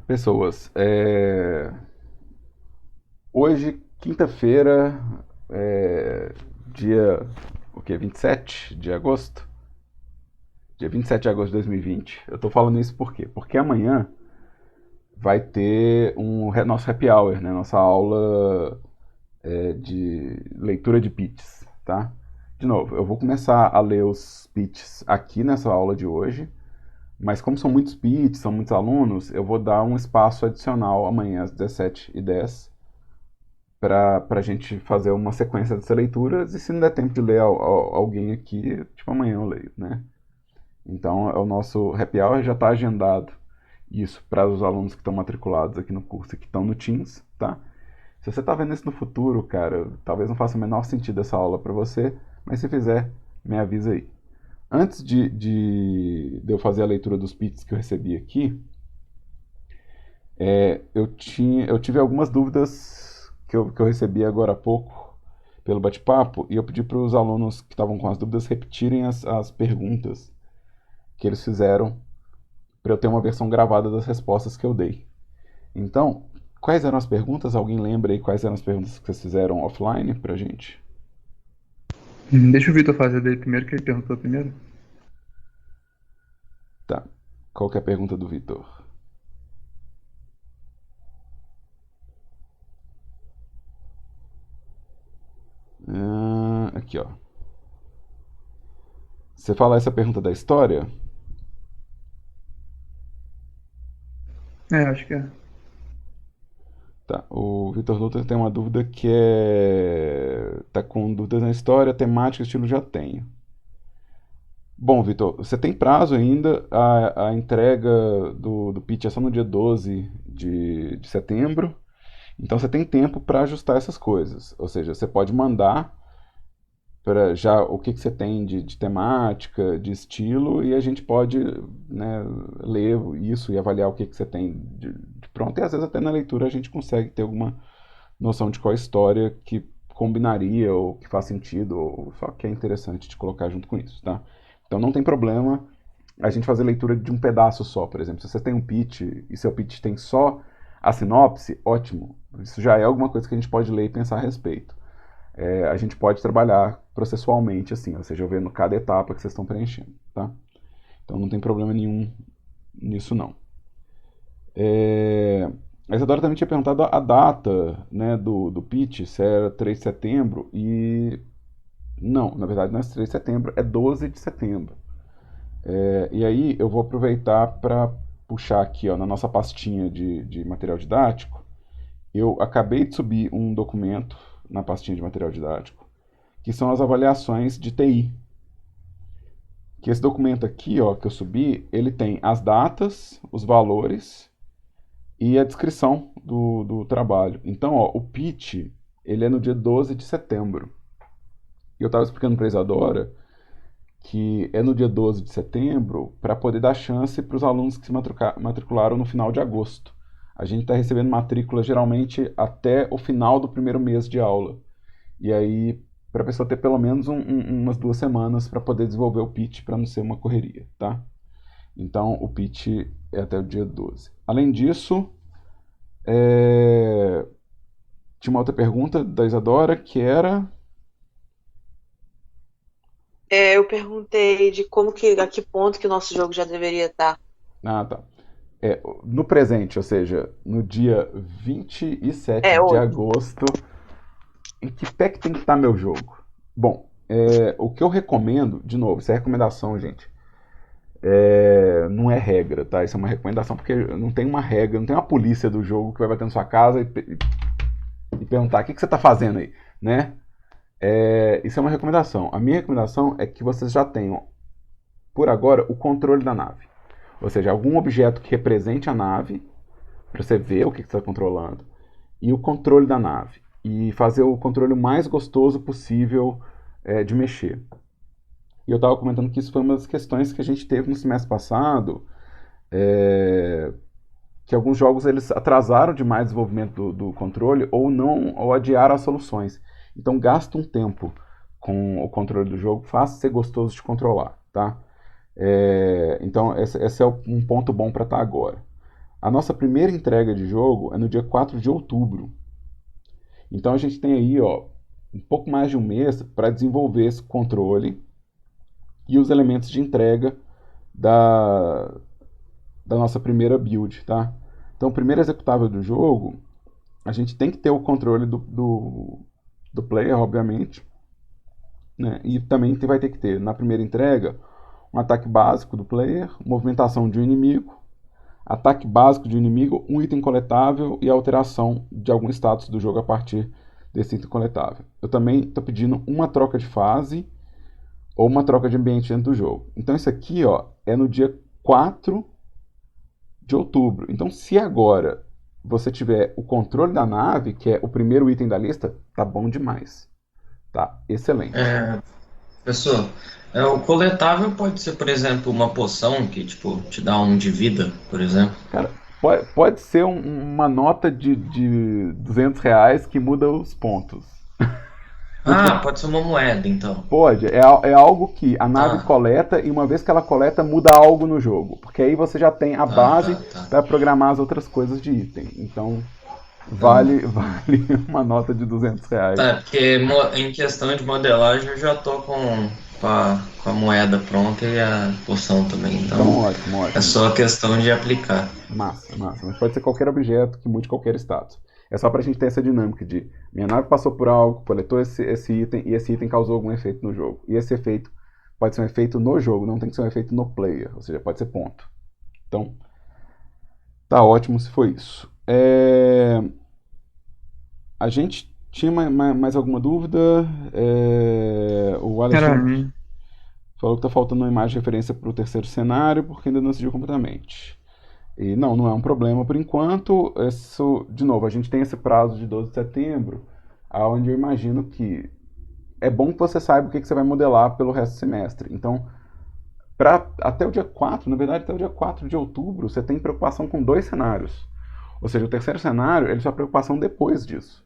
Pessoas, hoje, quinta-feira, dia, o quê? 27 de agosto? Dia 27 de agosto de 2020. Eu tô falando isso por quê? Porque amanhã vai ter nosso happy hour, né? Nossa aula de leitura de pitches, tá? De novo, eu vou começar a ler os pitches aqui nessa aula de hoje, mas como são muitos pitches, são muitos alunos, eu vou dar um espaço adicional amanhã às 17h10 para a gente fazer uma sequência dessas leituras, e se não der tempo de ler alguém aqui, tipo, amanhã eu leio, né? Então, é o nosso happy hour já está agendado isso para os alunos que estão matriculados aqui no curso e que estão no Teams, tá? Se você está vendo isso no futuro, cara, talvez não faça o menor sentido essa aula para você, mas se fizer, me avisa aí. Antes de eu fazer a leitura dos pitches que eu recebi aqui, eu tive algumas dúvidas que eu recebi agora há pouco pelo bate-papo, e eu pedi para os alunos que estavam com as dúvidas repetirem as perguntas que eles fizeram para eu ter uma versão gravada das respostas que eu dei. Então, quais eram as perguntas? Alguém lembra aí quais eram as perguntas que vocês fizeram offline pra gente? Deixa o Vitor fazer dele primeiro, que ele perguntou primeiro. Tá. Qual que é a pergunta do Vitor? Aqui, ó. Você fala essa pergunta da história? Acho que é. Tá. O Vitor Dutra tem uma dúvida que é. Tá com dúvidas na história, temática, estilo já tenho. Bom, Vitor, você tem prazo ainda. A entrega do pitch é só no dia 12 de setembro. Então você tem tempo para ajustar essas coisas. Ou seja, você pode mandar para já o que você tem de temática, de estilo, e a gente pode, né, ler isso e avaliar o que você tem de pronto. E às vezes até na leitura a gente consegue ter alguma noção de qual história que combinaria ou que faz sentido ou só que é interessante de colocar junto com isso, tá? Então não tem problema a gente fazer leitura de um pedaço só, por exemplo. Se você tem um pitch e seu pitch tem só a sinopse, ótimo. Isso já é alguma coisa que a gente pode ler e pensar a respeito. A gente pode trabalhar processualmente assim, ou seja, eu vendo cada etapa que vocês estão preenchendo, tá? Então não tem problema nenhum nisso não. A Isadora também tinha perguntado a data, né, do pitch, se era 3 de setembro, e não, na verdade não é 3 de setembro, é 12 de setembro. E aí eu vou aproveitar para puxar aqui, ó, na nossa pastinha de material didático. Eu acabei de subir um documento na pastinha de material didático, que são as avaliações de TI. Que esse documento aqui, ó, que eu subi, ele tem as datas, os valores e a descrição do trabalho. Então, ó, o pitch, ele é no dia 12 de setembro. E eu estava explicando para a Isadora que é no dia 12 de setembro para poder dar chance para os alunos que se matricularam no final de agosto. A gente está recebendo matrícula geralmente até o final do primeiro mês de aula. E aí, para a pessoa ter pelo menos umas 2 semanas para poder desenvolver o pitch para não ser uma correria, tá? Então, o pitch é até o dia 12. Além disso, tinha uma outra pergunta da Isadora que era. Eu perguntei de a que ponto que o nosso jogo já deveria estar. Ah, tá. No presente, ou seja, no dia 27 É, de hoje. agosto, em que pé que tem que estar meu jogo? Bom, o que eu recomendo, de novo, isso é recomendação, gente. Não é regra, tá? Isso é uma recomendação porque não tem uma regra, não tem uma polícia do jogo que vai bater na sua casa e perguntar o que você está fazendo aí, né? Isso é uma recomendação. A minha recomendação é que vocês já tenham, por agora, o controle da nave. Ou seja, algum objeto que represente a nave, para você ver o que você está controlando, e o controle da nave. E fazer o controle o mais gostoso possível de mexer. E eu estava comentando que isso foi uma das questões que a gente teve no semestre passado, é, que alguns jogos eles atrasaram demais o desenvolvimento do controle ou não ou adiaram as soluções. Então gasta um tempo com o controle do jogo, faça ser gostoso de controlar, tá? Então esse é um ponto bom para estar agora. A nossa primeira entrega de jogo é no dia 4 de outubro. Então a gente tem aí, ó, um pouco mais de um mês para desenvolver esse controle e os elementos de entrega da, da nossa primeira build, tá? Então, o primeiro executável do jogo, a gente tem que ter o controle do player, obviamente, né? E também vai ter que ter, na primeira entrega, um ataque básico do player, movimentação de um inimigo, ataque básico de um inimigo, um item coletável e alteração de algum status do jogo a partir desse item coletável. Eu também estou pedindo uma troca de fase ou uma troca de ambiente dentro do jogo. Então isso aqui, ó, é no dia 4 de outubro. Então se agora você tiver o controle da nave, que é o primeiro item da lista, tá bom demais. Tá excelente. É, pessoal, o coletável pode ser, por exemplo, uma poção que, tipo, te dá um de vida, por exemplo. Cara, pode ser uma nota de R$ 200 que muda os pontos. Ah, pode ser uma moeda, então. Pode, é algo que a nave Tá, coleta e uma vez que ela coleta, muda algo no jogo. Porque aí você já tem a base tá. para programar as outras coisas de item. Então, Então, vale uma nota de R$ 200. tá, porque em questão de modelagem eu já tô com a moeda pronta e a poção também, Então, então ótimo, é ótimo. só questão de aplicar. Massa, massa. Mas pode ser qualquer objeto que mude qualquer status. É só pra gente ter essa dinâmica de minha nave passou por algo, coletou esse item e esse item causou algum efeito no jogo. E esse efeito pode ser um efeito no jogo, não tem que ser um efeito no player, ou seja, pode ser ponto. Então, tá ótimo se for isso. A gente tinha mais alguma dúvida? O Era a Alexandre minha. falou que tá faltando uma imagem de referência para o terceiro cenário porque ainda não decidiu completamente. E não é um problema por enquanto. Isso, de novo, a gente tem esse prazo de 12 de setembro, onde eu imagino que é bom que você saiba o que você vai modelar pelo resto do semestre. Então, até o dia 4, na verdade, até o dia 4 de outubro, você tem preocupação com dois cenários. Ou seja, o terceiro cenário, ele só preocupação depois disso.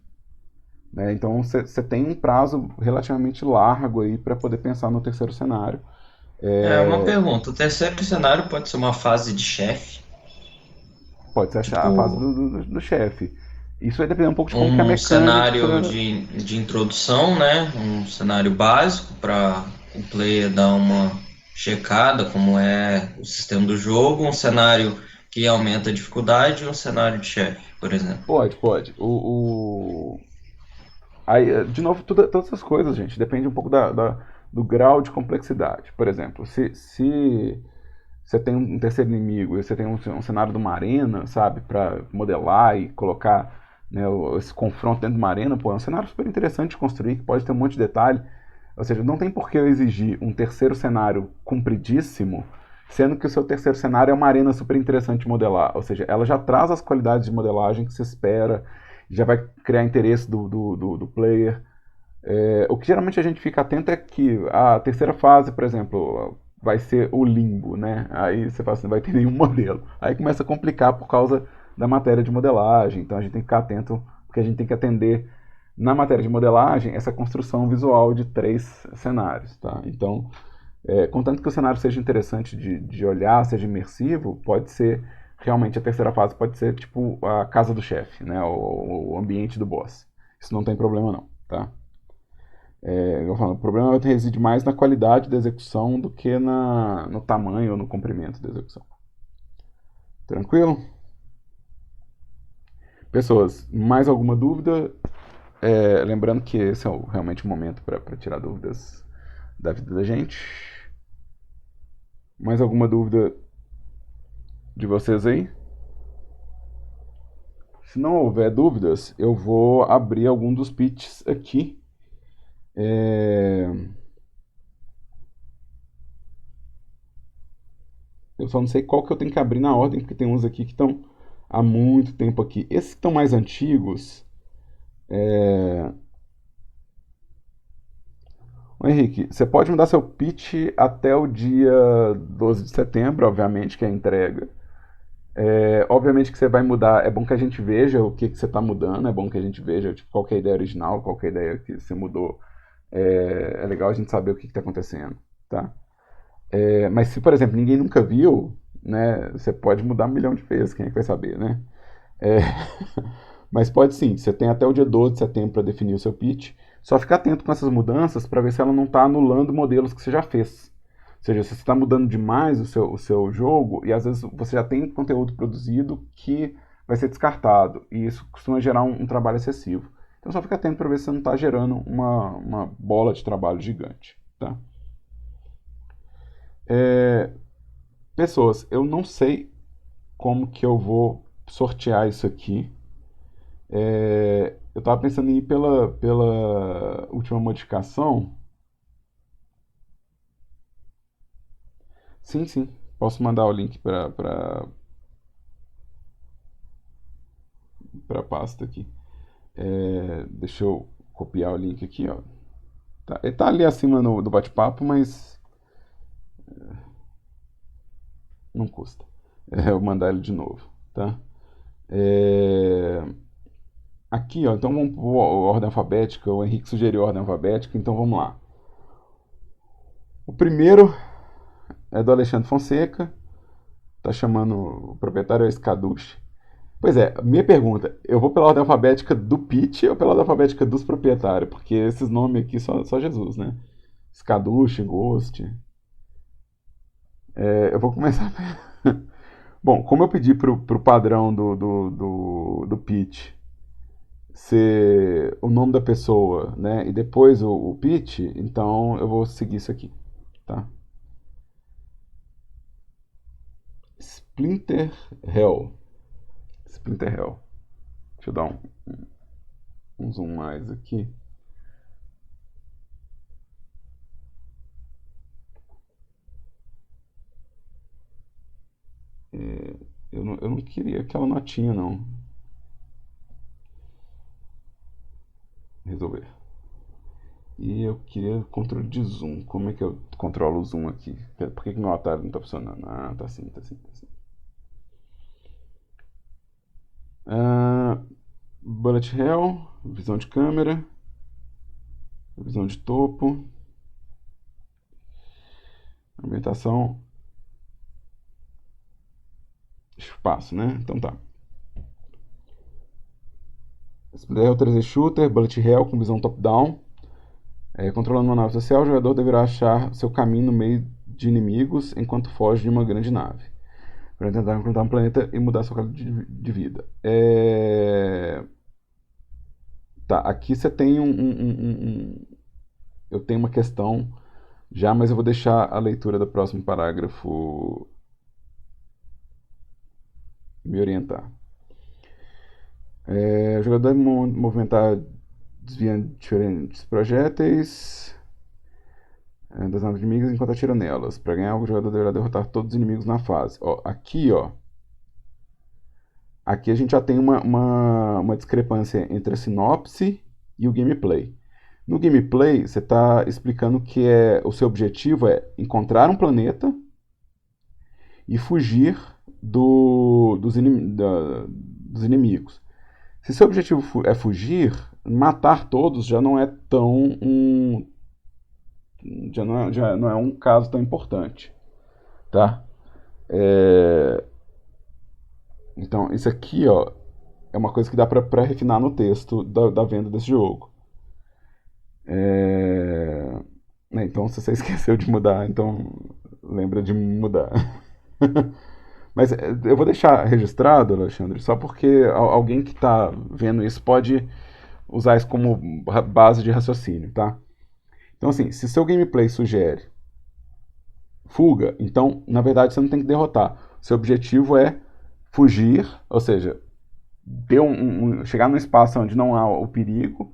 Né? Então, você tem um prazo relativamente largo aí para poder pensar no terceiro cenário. Uma pergunta, o terceiro cenário pode ser uma fase de chefe? Pode ser a fase Tipo, do chefe. Isso vai depender um pouco de como que é a um cenário mecânica. de introdução, né? Um cenário básico para o player dar uma checada como é o sistema do jogo, um cenário que aumenta a dificuldade e um cenário de chefe, por exemplo. Pode. Aí, de novo, todas essas coisas, gente, depende um pouco do grau de complexidade. Por exemplo, se você tem um terceiro inimigo e você tem um cenário de uma arena, sabe, para modelar e colocar, né, esse confronto dentro de uma arena, pô, é um cenário super interessante de construir, que pode ter um monte de detalhe. Ou seja, não tem por que eu exigir um terceiro cenário compridíssimo, sendo que o seu terceiro cenário é uma arena super interessante de modelar. Ou seja, ela já traz as qualidades de modelagem que se espera, já vai criar interesse do player. O que geralmente a gente fica atento é que a terceira fase, por exemplo, vai ser o limbo, né? Aí você fala assim, não vai ter nenhum modelo. Aí começa a complicar por causa da matéria de modelagem. Então a gente tem que ficar atento, porque a gente tem que atender na matéria de modelagem essa construção visual de três cenários, tá? Então, contanto que o cenário seja interessante de olhar, seja imersivo, pode ser realmente a terceira fase pode ser tipo a casa do chefe, né? O ambiente do boss. Isso não tem problema não, tá? Eu falo, o problema reside mais na qualidade da execução do que no tamanho ou no comprimento da execução. Tranquilo? Pessoas, mais alguma dúvida? Lembrando que esse é realmente o momento para tirar dúvidas da vida da gente. Mais alguma dúvida de vocês aí? Se não houver dúvidas, eu vou abrir algum dos pitches aqui. Eu só não sei qual que eu tenho que abrir na ordem, porque tem uns aqui que estão há muito tempo aqui. Esses que estão mais antigos. Ô, Henrique, você pode mudar seu pitch até o dia 12 de setembro, obviamente, que é a entrega. Obviamente que você vai mudar, é bom que a gente veja o que você está mudando, é bom que a gente veja tipo, qual que é a ideia original, qual que é a ideia que você mudou. É legal a gente saber o que está acontecendo, tá? Mas se, por exemplo, ninguém nunca viu, né? Você pode mudar 1 milhão de vezes, quem é que vai saber, né? É, mas pode sim, você tem até o dia 12 de setembro para definir o seu pitch. Só ficar atento com essas mudanças para ver se ela não está anulando modelos que você já fez. Ou seja, se você está mudando demais o seu jogo, e às vezes você já tem conteúdo produzido que vai ser descartado, e isso costuma gerar um trabalho excessivo. Então só fica atento para ver se você não está gerando uma bola de trabalho gigante. Tá? Pessoas, eu não sei como que eu vou sortear isso aqui. Eu estava pensando em ir pela última modificação. Sim, sim. Posso mandar o link para a pasta aqui. Deixa eu copiar o link aqui, ó. Tá, ele tá ali acima do bate-papo, mas não custa. Eu mandar ele de novo, tá? Aqui, ó. Então vamos por ordem alfabética. O Henrique sugeriu ordem alfabética, então vamos lá. O primeiro é do Alexandre Fonseca. Tá chamando o proprietário Escaduche. Pois é, minha pergunta, eu vou pela ordem alfabética do pitch ou pela ordem alfabética dos proprietários? Porque esses nomes aqui só Jesus, né? Skadush, Ghost. Eu vou começar. Bom, como eu pedi pro padrão do pitch ser o nome da pessoa, né? E depois o pitch, então eu vou seguir isso aqui, tá? Splinter Hell. Splinter Hell. Deixa eu dar um zoom mais aqui. Eu não queria aquela notinha, não. Resolver. E eu queria controle de zoom. Como é que eu controlo o zoom aqui? Por que meu atalho não está funcionando? Ah, tá assim, tá assim, tá assim. Bullet Hell, visão de câmera, visão de topo, ambientação, espaço, né? Então tá. Splinter Hell 3D Shooter, Bullet Hell com visão top-down. Controlando uma nave social, o jogador deverá achar seu caminho no meio de inimigos enquanto foge de uma grande nave, para tentar encontrar um planeta e mudar sua qualidade de vida. Tá, aqui você tem eu tenho uma questão já, mas eu vou deixar a leitura do próximo parágrafo me orientar. O jogador deve movimentar desviando diferentes projéteis das naves inimigas enquanto atira nelas. Para ganhar, o jogador deverá derrotar todos os inimigos na fase. Aqui a gente já tem uma discrepância entre a sinopse e o gameplay. No gameplay, você está explicando que o seu objetivo é encontrar um planeta e fugir dos inimigos. Se seu objetivo é fugir, matar todos já não é tão já não é um caso tão importante, tá? Então isso aqui, ó, é uma coisa que dá para refinar no texto da venda desse jogo. Então se você esqueceu de mudar, então lembra de mudar. Mas eu vou deixar registrado, Alexandre, só porque alguém que está vendo isso pode usar isso como base de raciocínio, tá? Então, assim, se seu gameplay sugere fuga, então, na verdade, você não tem que derrotar. Seu objetivo é fugir, ou seja, chegar num espaço onde não há o perigo,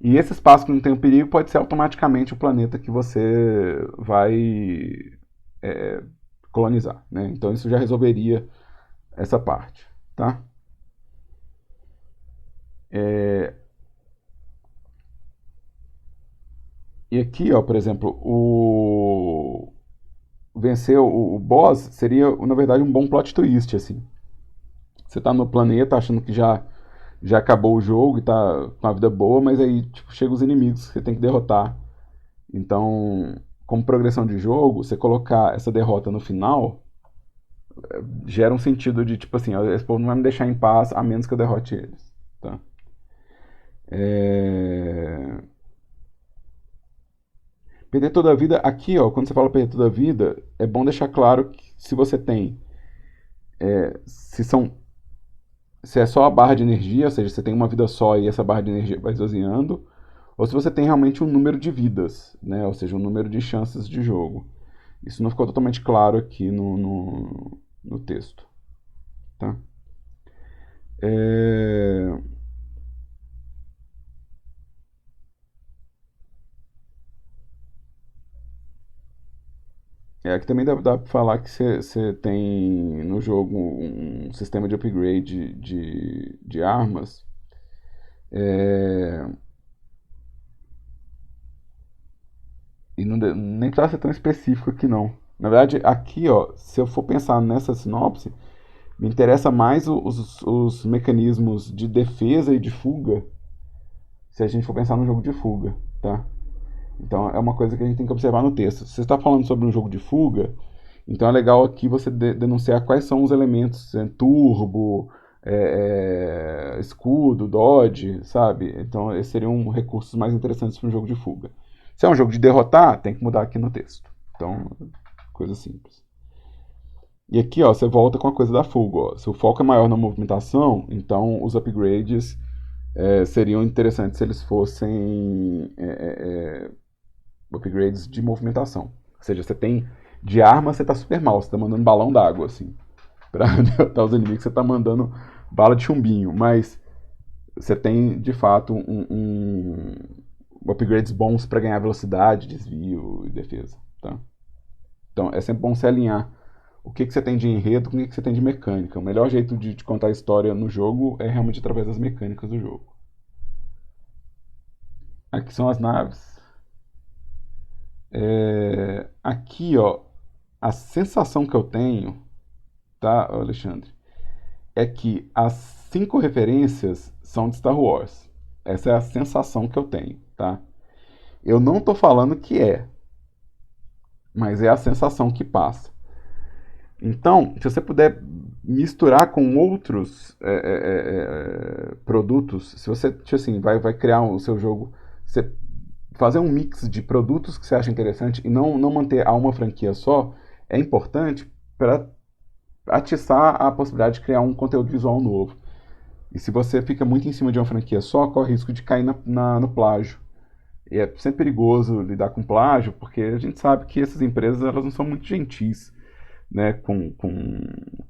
e esse espaço que não tem o perigo pode ser automaticamente o planeta que você vai colonizar, né? Então isso já resolveria essa parte, tá? E aqui, ó, por exemplo, vencer o boss seria, na verdade, um bom plot twist, assim. Você tá no planeta achando que já acabou o jogo e tá com a vida boa, mas aí tipo, chegam os inimigos que você tem que derrotar. Então, como progressão de jogo, você colocar essa derrota no final gera um sentido de, tipo assim, ó, esse povo não vai me deixar em paz a menos que eu derrote eles, tá? É, Perder toda a vida, aqui, ó, quando você fala perder toda a vida, é bom deixar claro que se você tem, se são, se é só a barra de energia, ou seja, você tem uma vida só e essa barra de energia vai esvaziando, ou se você tem realmente um número de vidas, né? Ou seja, um número de chances de jogo. Isso não ficou totalmente claro aqui no texto, tá? É... Aqui também dá pra falar que você tem no jogo um sistema de upgrade de armas. É, e nem precisa ser tão específico aqui não. Na verdade, aqui, ó, se eu for pensar nessa sinopse, me interessa mais os mecanismos de defesa e de fuga, se a gente for pensar no jogo de fuga, tá? Então é uma coisa que a gente tem que observar no texto. Se você está falando sobre um jogo de fuga, então é legal aqui você denunciar quais são os elementos, turbo, escudo, dodge, sabe? Então esses seriam recursos mais interessantes para um jogo de fuga. Se é um jogo de derrotar, tem que mudar aqui no texto. Então, coisa simples. E aqui, ó, você volta com a coisa da fuga. Ó. Se o foco é maior na movimentação, então os upgrades seriam interessantes se eles fossem upgrades de movimentação. Ou seja, você tem de arma, você tá super mal, você tá mandando balão d'água, assim. Pra derrotar os inimigos, você tá mandando bala de chumbinho. Mas você tem, de fato, upgrades bons para ganhar velocidade, desvio e defesa. Tá? Então é sempre bom você alinhar o que você tem de enredo com o que você tem de mecânica. O melhor jeito de contar a história no jogo é realmente através das mecânicas do jogo. Aqui são as naves. Aqui, ó, a sensação que eu tenho, tá, Alexandre, é que as 5 referências são de Star Wars. Essa é a sensação que eu tenho, tá? Eu não tô falando que mas é a sensação que passa. Então, se você puder misturar com outros produtos, se você tipo assim, vai criar o seu jogo, você fazer um mix de produtos que você acha interessante e não manter a uma franquia só, é importante para atiçar a possibilidade de criar um conteúdo visual novo. E se você fica muito em cima de uma franquia só, corre o risco de cair no plágio. E é sempre perigoso lidar com plágio, porque a gente sabe que essas empresas elas não são muito gentis, né, com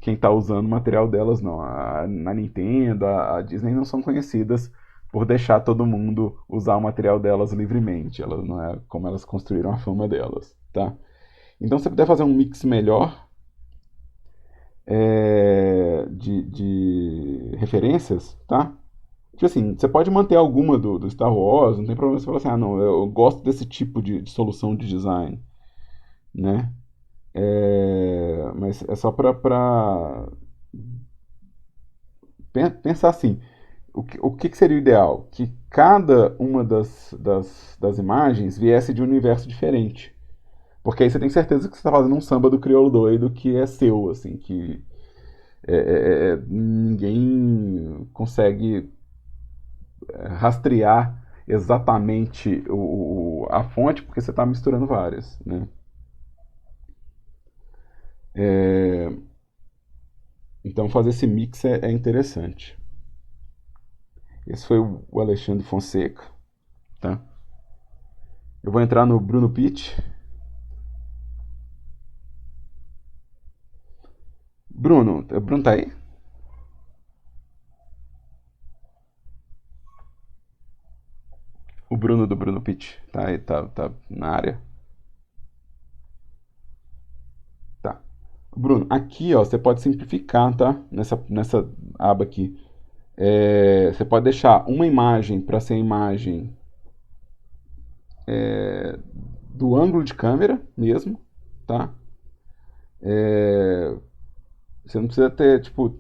quem está usando o material delas, não. A Nintendo, a Disney não são conhecidas por deixar todo mundo usar o material delas livremente. Elas não é como elas construíram a fama delas, tá? Então, se você puder fazer um mix melhor de referências, tá? Tipo assim, você pode manter alguma do Star Wars, não tem problema você falar assim, não, eu gosto desse tipo de solução de design, né? Mas é só pra pensar assim, o que seria o ideal? Que cada uma das imagens viesse de um universo diferente. Porque aí você tem certeza que você está fazendo um samba do crioulo doido que é seu, assim, que ninguém consegue rastrear exatamente a fonte, porque você está misturando várias, né? Então fazer esse mix é interessante. Esse foi o Alexandre Fonseca, tá? Eu vou entrar no Bruno Pitt. Bruno tá aí? O Bruno do Bruno Pitt tá aí, tá na área? Tá. Bruno, aqui ó, você pode simplificar, tá? Nessa aba aqui. Você pode deixar uma imagem para ser a imagem do ângulo de câmera mesmo, tá? Você não precisa ter, tipo,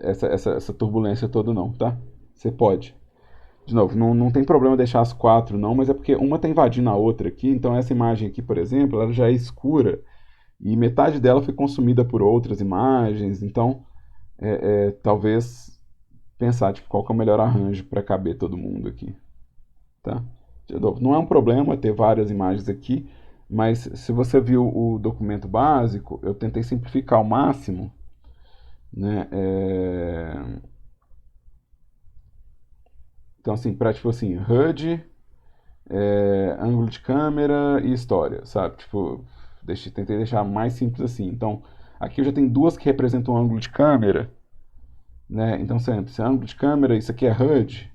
essa turbulência toda não, tá? Você pode. De novo, não tem problema deixar as 4 não, mas é porque uma está invadindo a outra aqui, então essa imagem aqui, por exemplo, ela já é escura e metade dela foi consumida por outras imagens, então talvez pensar tipo, qual que é o melhor arranjo para caber todo mundo aqui, tá? Não é um problema ter várias imagens aqui, mas se você viu o documento básico, eu tentei simplificar ao máximo, né? Então assim, para tipo assim, HUD, ângulo de câmera e história, sabe? Tipo, tentei deixar mais simples assim. Então, aqui eu já tenho duas que representam o ângulo de câmera, né? Então, sempre, esse ângulo de câmera, isso aqui é HUD,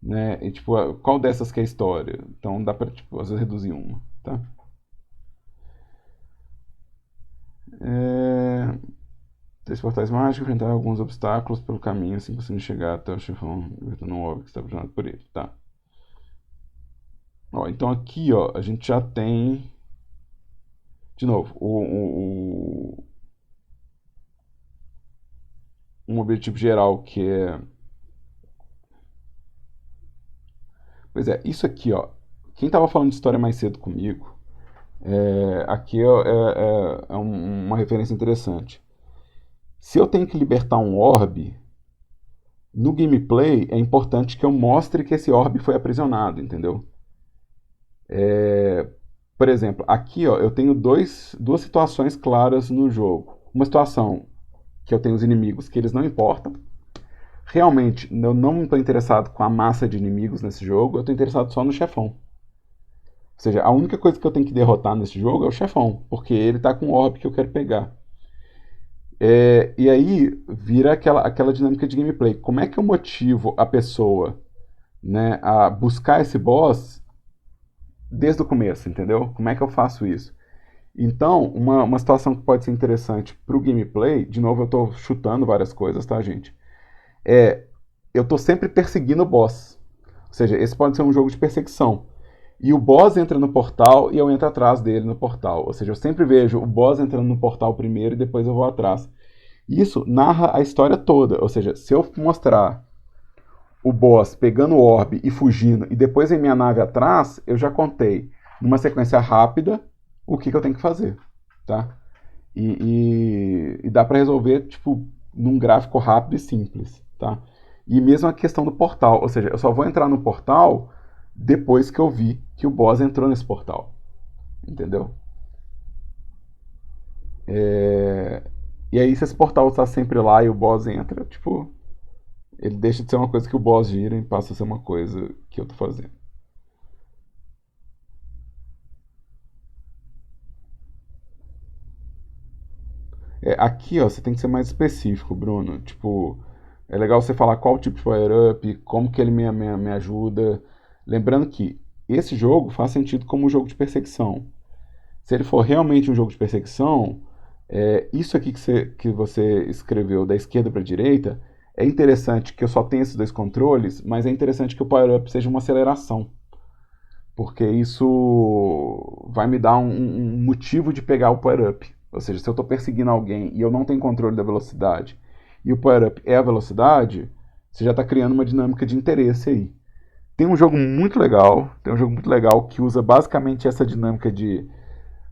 né? E, tipo, qual dessas que é história? Então, dá pra, tipo, às vezes reduzir uma, tá? Três portais mágicos, enfrentar alguns obstáculos pelo caminho, assim conseguindo chegar até o chefão, libertando um óbvio que está apaixonado por ele, tá? Ó, então aqui, ó, a gente já tem, de novo, um objetivo geral que é... Pois é, isso aqui, ó, quem estava falando de história mais cedo comigo, aqui é uma referência interessante. Se eu tenho que libertar um orbe, no gameplay é importante que eu mostre que esse orbe foi aprisionado, entendeu? Por exemplo, aqui ó, eu tenho duas situações claras no jogo. Uma situação que eu tenho os inimigos que eles não importam. Realmente, eu não estou interessado com a massa de inimigos nesse jogo, eu estou interessado só no chefão. Ou seja, a única coisa que eu tenho que derrotar nesse jogo é o chefão, porque ele está com o orbe que eu quero pegar. E aí vira aquela dinâmica de gameplay. Como é que eu motivo a pessoa, né, a buscar esse boss desde o começo, entendeu? Como é que eu faço isso? Então, uma situação que pode ser interessante para o gameplay, de novo eu estou chutando várias coisas, tá, gente? Eu estou sempre perseguindo o boss. Ou seja, esse pode ser um jogo de perseguição. E o boss entra no portal e eu entro atrás dele no portal. Ou seja, eu sempre vejo o boss entrando no portal primeiro e depois eu vou atrás. Isso narra a história toda. Ou seja, se eu mostrar o boss pegando o orbe e fugindo e depois em minha nave atrás, eu já contei numa sequência rápida o que eu tenho que fazer, tá? E dá para resolver tipo num gráfico rápido e simples, tá? E mesmo a questão do portal, ou seja, eu só vou entrar no portal depois que eu vi que o boss entrou nesse portal, entendeu? E aí se esse portal está sempre lá e o boss entra, tipo, ele deixa de ser uma coisa que o boss gira e passa a ser uma coisa que eu tô fazendo. Aqui, ó, você tem que ser mais específico, Bruno. Tipo, é legal você falar qual tipo de power-up, como que ele me ajuda. Lembrando que esse jogo faz sentido como um jogo de perseguição. Se ele for realmente um jogo de perseguição, isso aqui que você escreveu da esquerda para a direita, é interessante que eu só tenha esses dois controles, mas é interessante que o power-up seja uma aceleração. Porque isso vai me dar um motivo de pegar o power-up. Ou seja, se eu estou perseguindo alguém e eu não tenho controle da velocidade, e o power-up é a velocidade, você já está criando uma dinâmica de interesse aí. Tem um jogo muito legal que usa basicamente essa dinâmica de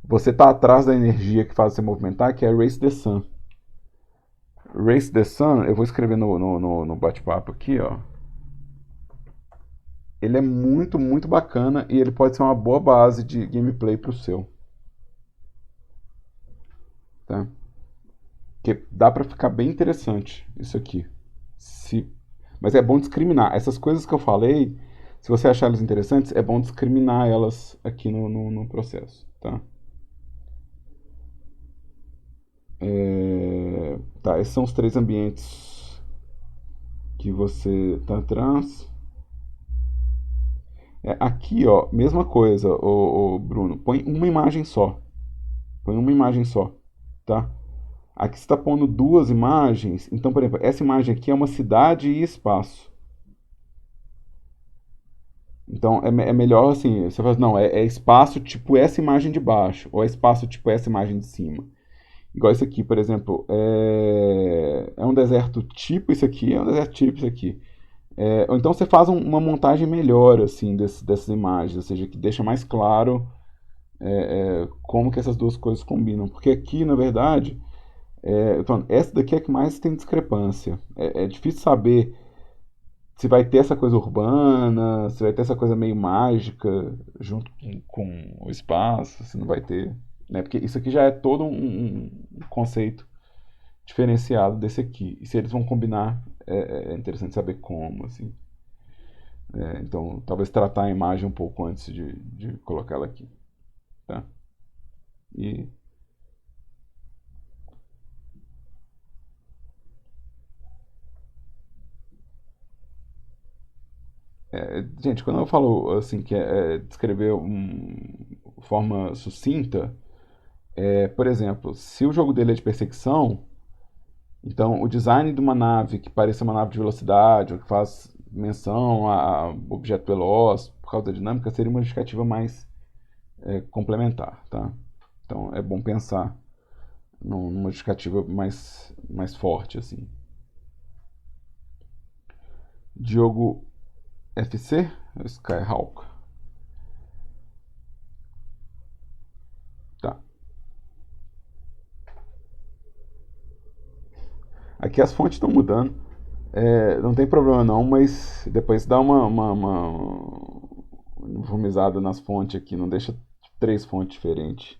você tá atrás da energia que faz você movimentar, que é Race the Sun. Race the Sun, eu vou escrever no bate-papo aqui, ó. Ele é muito, muito bacana e ele pode ser uma boa base de gameplay para o seu. Tá? Que dá para ficar bem interessante isso aqui. Mas é bom discriminar. Essas coisas que eu falei, se você achar elas interessantes, é bom discriminar elas aqui no processo. Tá? Tá, esses são os três ambientes que você tá atrás. Aqui, ó, mesma coisa, o Bruno. Põe uma imagem só. Tá? Aqui você está pondo duas imagens. Então, por exemplo, essa imagem aqui é uma cidade e espaço. Então, é melhor assim, você fala, não, é espaço tipo essa imagem de baixo, ou é espaço tipo essa imagem de cima. Igual isso aqui, por exemplo, é um deserto tipo isso aqui, é um deserto tipo isso aqui. Ou então você faz uma montagem melhor assim dessas imagens, ou seja, que deixa mais claro como que essas duas coisas combinam. Porque aqui, na verdade, eu tô falando, essa daqui é que mais tem discrepância. É difícil saber se vai ter essa coisa urbana, se vai ter essa coisa meio mágica junto com o espaço, se não vai ter. Né? Porque isso aqui já é todo um conceito diferenciado desse aqui. E se eles vão combinar, é interessante saber como, assim. Então, talvez tratar a imagem um pouco antes de colocá-la aqui. Tá? E gente, quando eu falo assim que descrever uma forma sucinta, por exemplo, se o jogo dele é de perseguição, então o design de uma nave que pareça uma nave de velocidade, ou que faz menção a objeto veloz por causa da dinâmica, seria uma justificativa mais complementar, tá? Então é bom pensar numa justificativa mais forte, assim. Diogo FC, Skyhawk. Tá. Aqui as fontes estão mudando. Não tem problema não, mas depois dá uma uniformizada nas fontes aqui. Não deixa 3 fontes diferentes.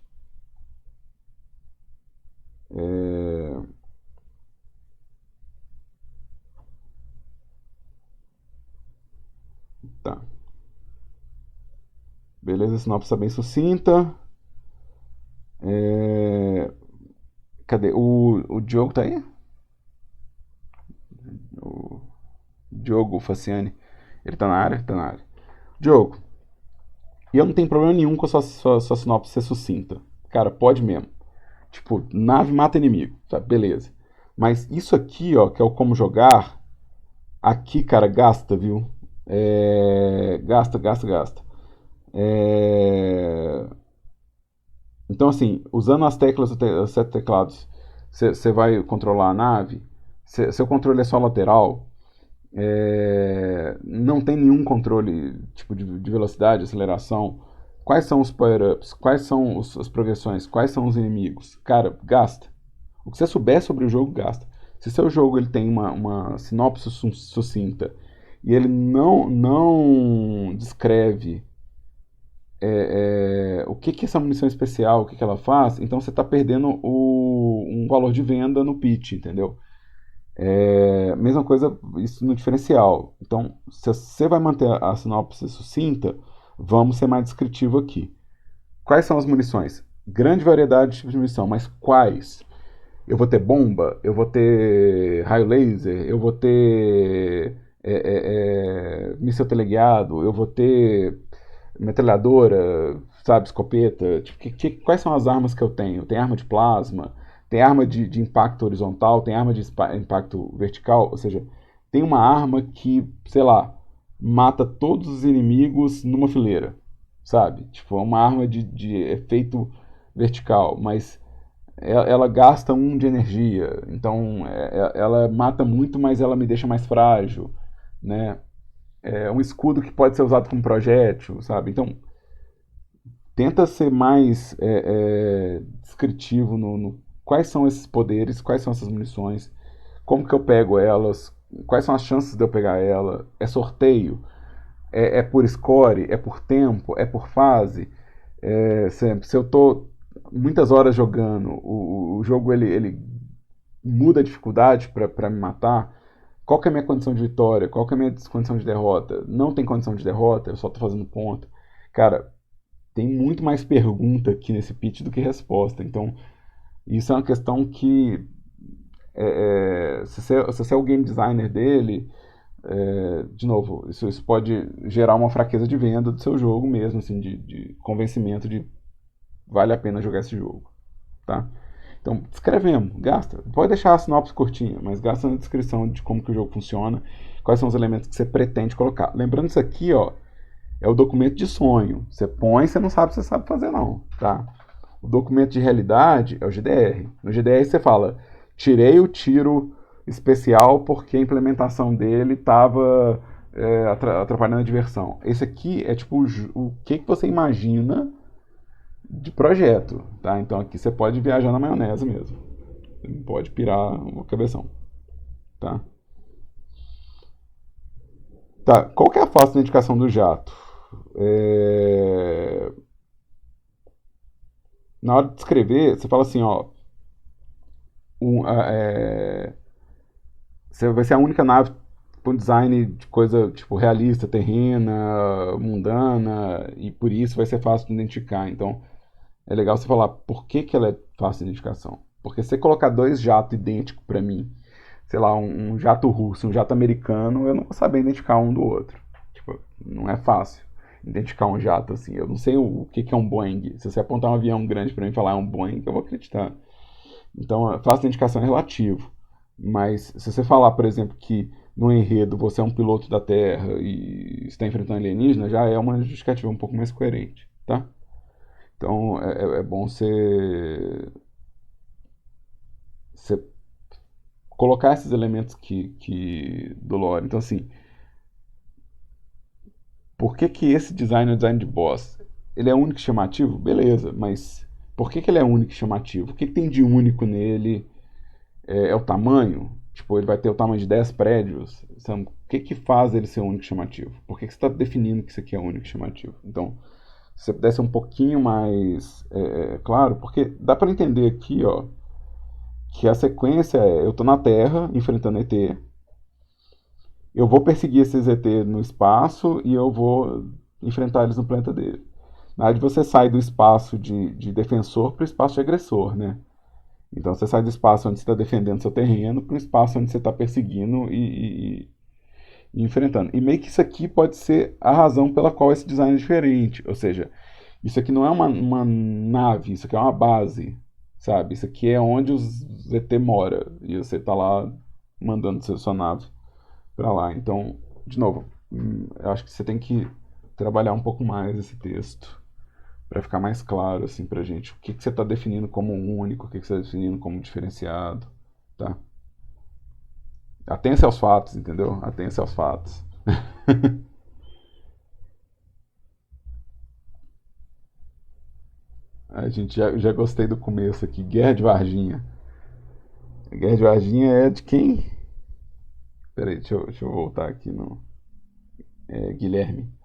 Tá. Beleza, a sinopse está bem sucinta. Cadê? O Diogo tá aí? O Diogo Faciani. Ele tá na área? Tá na área. Diogo, e eu não tenho problema nenhum com a sua sinopse ser sucinta. Cara, pode mesmo. Tipo, nave mata inimigo, sabe? Beleza. Mas isso aqui, ó, que é o como jogar, aqui, cara, gasta, viu? Gasta, gasta, gasta. Então, assim, usando as teclas, os 7 teclados, você vai controlar a nave. Seu controle é só lateral. Não tem nenhum controle tipo de velocidade, aceleração. Quais são os power-ups? Quais são as progressões? Quais são os inimigos? Cara, gasta. O que você souber sobre o jogo, gasta. Se seu jogo ele tem uma sinopse sucinta e ele não descreve o que essa munição especial, o que ela faz, então você está perdendo um valor de venda no pitch, entendeu? Mesma coisa isso no diferencial. Então, se você vai manter a sinopse sucinta, vamos ser mais descritivo aqui. Quais são as munições? Grande variedade de tipos de munição, mas quais? Eu vou ter bomba, eu vou ter raio laser, eu vou ter míssil teleguiado, eu vou ter metralhadora, sabe, escopeta. Tipo, quais são as armas que eu tenho? Tem arma de plasma, tem arma de impacto horizontal, tem arma de impacto vertical, ou seja, tem uma arma que, sei lá, mata todos os inimigos numa fileira, sabe? Tipo, é uma arma de efeito vertical, mas ela gasta 1 de energia, então ela mata muito, mas ela me deixa mais frágil, né? É um escudo que pode ser usado como projétil, sabe? Então, tenta ser mais descritivo no quais são esses poderes, quais são essas munições, como que eu pego elas, quais são as chances de eu pegar ela, é sorteio, é por score, é por tempo, é por fase. Se eu tô muitas horas jogando, o jogo ele muda a dificuldade para me matar, qual que é a minha condição de vitória? Qual que é a minha condição de derrota? Não tem condição de derrota, eu só tô fazendo ponto. Cara, tem muito mais pergunta aqui nesse pitch do que resposta. Então, isso é uma questão que, se você é o game designer dele, de novo, isso pode gerar uma fraqueza de venda do seu jogo mesmo, assim, de convencimento de vale a pena jogar esse jogo, tá? Então, escrevemos, gasta. Pode deixar a sinopse curtinha, mas gasta na descrição de como que o jogo funciona, quais são os elementos que você pretende colocar. Lembrando isso aqui, ó, é o documento de sonho. Você põe, você não sabe se você sabe fazer não, tá? O documento de realidade é o GDR. No GDR você fala, tirei o tiro especial porque a implementação dele estava atrapalhando a diversão. Esse aqui é tipo o que você imagina de projeto, tá? Então aqui você pode viajar na maionese mesmo. Você não pode pirar uma cabeção, tá? Tá, qual que é a fase de identificação do jato? Na hora de escrever, você fala assim, ó, você vai ser a única nave com design de coisa tipo realista, terrena, mundana, e por isso vai ser fácil de identificar. Então, é legal você falar por que, que ela é fácil de identificação. Porque se você colocar dois jatos idênticos para mim, sei lá, um jato russo, um jato americano, eu não vou saber identificar um do outro. Tipo, não é fácil identificar um jato assim. Eu não sei o que, que é um Boeing. Se você apontar um avião grande para mim e falar é um Boeing, eu vou acreditar. Então, a fácil de identificação é relativo. Mas se você falar, por exemplo, que no enredo você é um piloto da Terra e está enfrentando alienígena, já é uma justificativa um pouco mais coerente, tá? Então é bom você colocar esses elementos do lore. Então assim, por que que esse design é o design de boss? Ele é único e chamativo? Beleza, mas por que que ele é único e chamativo? O que que tem de único nele? É o tamanho? Tipo, ele vai ter o tamanho de 10 prédios? Sabe? O que que faz ele ser único e chamativo? Por que que você está definindo que isso aqui é único e chamativo? Então, se você pudesse ser um pouquinho mais claro, porque dá para entender aqui, ó, que a sequência é, eu tô na Terra enfrentando ET, eu vou perseguir esses ET no espaço e eu vou enfrentar eles no planeta dele. Na verdade, você sai do espaço de defensor para o espaço de agressor, né? Então você sai do espaço onde você está defendendo seu terreno para o espaço onde você está perseguindo e enfrentando. E meio que isso aqui pode ser a razão pela qual esse design é diferente. Ou seja, isso aqui não é uma nave, isso aqui é uma base, sabe? Isso aqui é onde os ZT mora e você está lá mandando sua nave para lá. Então, de novo, eu acho que você tem que trabalhar um pouco mais esse texto para ficar mais claro assim pra gente o que que você está definindo como único, o que que você está definindo como diferenciado, tá? Atença aos fatos, entendeu? Atença aos fatos. A gente já gostei do começo aqui. Guerra de Varginha. A Guerra de Varginha é de quem? Peraí, deixa eu voltar aqui no. Guilherme.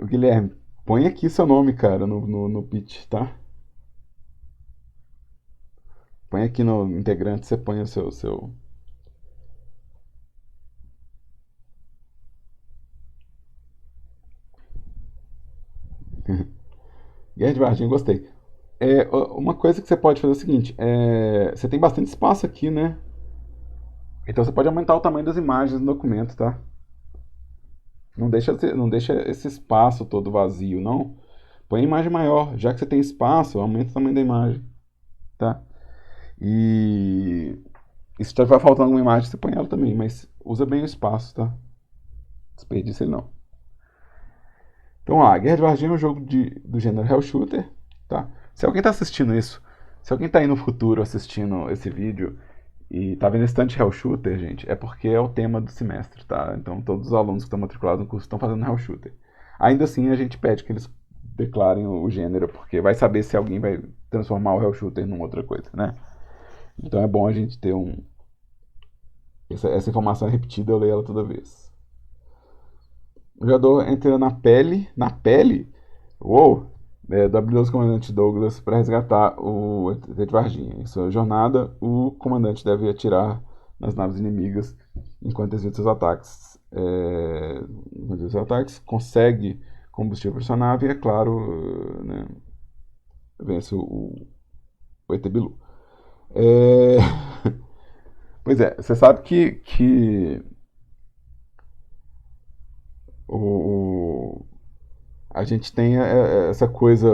Guilherme, põe aqui seu nome, cara, no pitch, tá? Põe aqui no integrante, você põe o seu. Guerra de Varginha, gostei. Uma coisa que você pode fazer é o seguinte: você tem bastante espaço aqui, né? Então você pode aumentar o tamanho das imagens no documento, tá? Não deixa esse espaço todo vazio, não. Põe a imagem maior. Já que você tem espaço, aumenta o tamanho da imagem, tá? E se vai faltando alguma imagem, você põe ela também, mas usa bem o espaço, tá? Desperdiça ele não. Então, Guerra de Varginha é um jogo do gênero Hell Shooter, tá? Se alguém está assistindo isso, se alguém está aí no futuro assistindo esse vídeo e tá vendo esse tanto de Hell Shooter, gente, é porque é o tema do semestre, tá? Então, todos os alunos que estão matriculados no curso estão fazendo Hell Shooter. Ainda assim, a gente pede que eles declarem o gênero, porque vai saber se alguém vai transformar o Hell Shooter numa outra coisa, né? Então, é bom a gente ter essa informação repetida, eu leio ela toda vez. O jogador entra na pele, uou, do habilidoso comandante Douglas para resgatar o ET de Varginha. Em sua jornada, o comandante deve atirar nas naves inimigas enquanto executa seus ataques. Consegue combustível para sua nave e, é claro, né, vence o ET Bilu. Pois é, você sabe que a gente tem essa coisa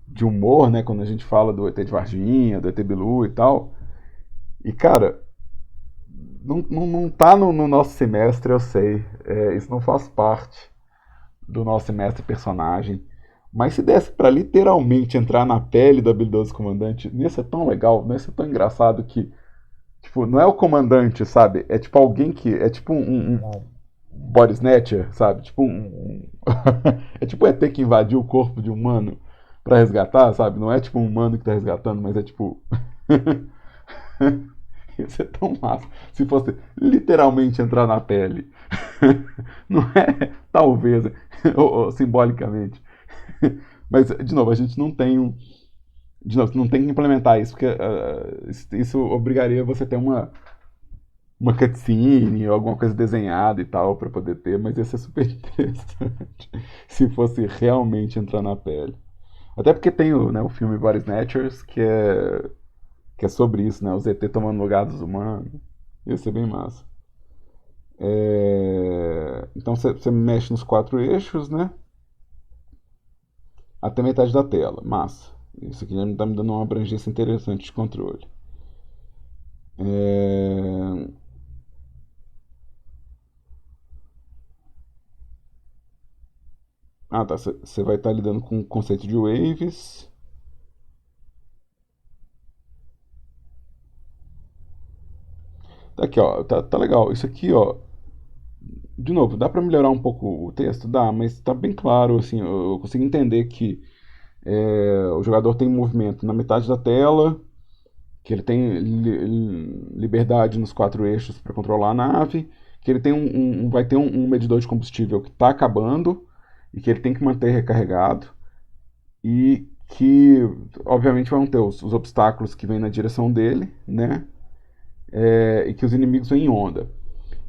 de humor, né? Quando a gente fala do ET de Varginha, do ET Bilu e tal. E, cara, não tá no nosso semestre, eu sei. Isso não faz parte do nosso semestre personagem. Mas se desse pra literalmente entrar na pele do habilidoso comandante, não ia ser tão legal, não ia ser tão engraçado que, tipo, não é o comandante, sabe? É tipo alguém que. É tipo body snatcher, sabe? Tipo é tipo um ET que invadiu o corpo de um humano pra resgatar, sabe? Não é tipo um humano que tá resgatando, mas é tipo. Ia ser tão massa se fosse literalmente entrar na pele. Não é? Talvez, ou simbolicamente. Mas, de novo, a gente não tem um. De novo, não tem que implementar isso, porque isso obrigaria você a ter uma cutscene ou alguma coisa desenhada e tal para poder ter, mas ia ser super interessante se fosse realmente entrar na pele. Até porque tem o filme Body Snatchers, que é sobre isso, né? Os ET tomando lugar dos humanos. Ia ser bem massa. Então você mexe nos 4 eixos, né? Até metade da tela. Massa. Isso aqui já está me dando uma abrangência interessante de controle. É... Ah, tá. Você vai estar lidando com o conceito de waves. Tá aqui, ó. Tá legal. Isso aqui, ó. De novo, dá para melhorar um pouco o texto? Dá, mas tá bem claro, assim. Eu consigo entender que o jogador tem movimento na metade da tela, que ele tem liberdade nos 4 eixos para controlar a nave, que ele tem vai ter um medidor de combustível que está acabando e que ele tem que manter recarregado, e que obviamente vão ter os obstáculos que vêm na direção dele, né? E que os inimigos vêm em onda.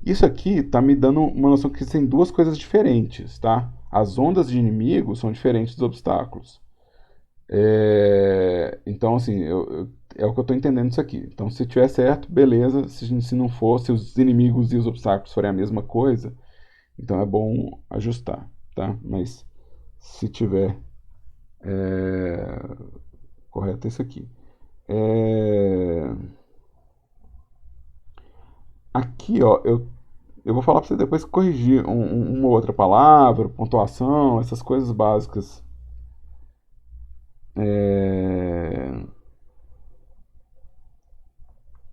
Isso aqui está me dando uma noção que tem duas coisas diferentes, tá? As ondas de inimigos são diferentes dos obstáculos. Então, assim, é o que eu estou entendendo disso aqui. Então, se tiver certo, beleza. Se não for, se os inimigos e os obstáculos forem a mesma coisa, então é bom ajustar, tá? Mas se tiver correto, é isso aqui. Aqui, ó, eu vou falar para você depois corrigir uma outra palavra, pontuação, essas coisas básicas.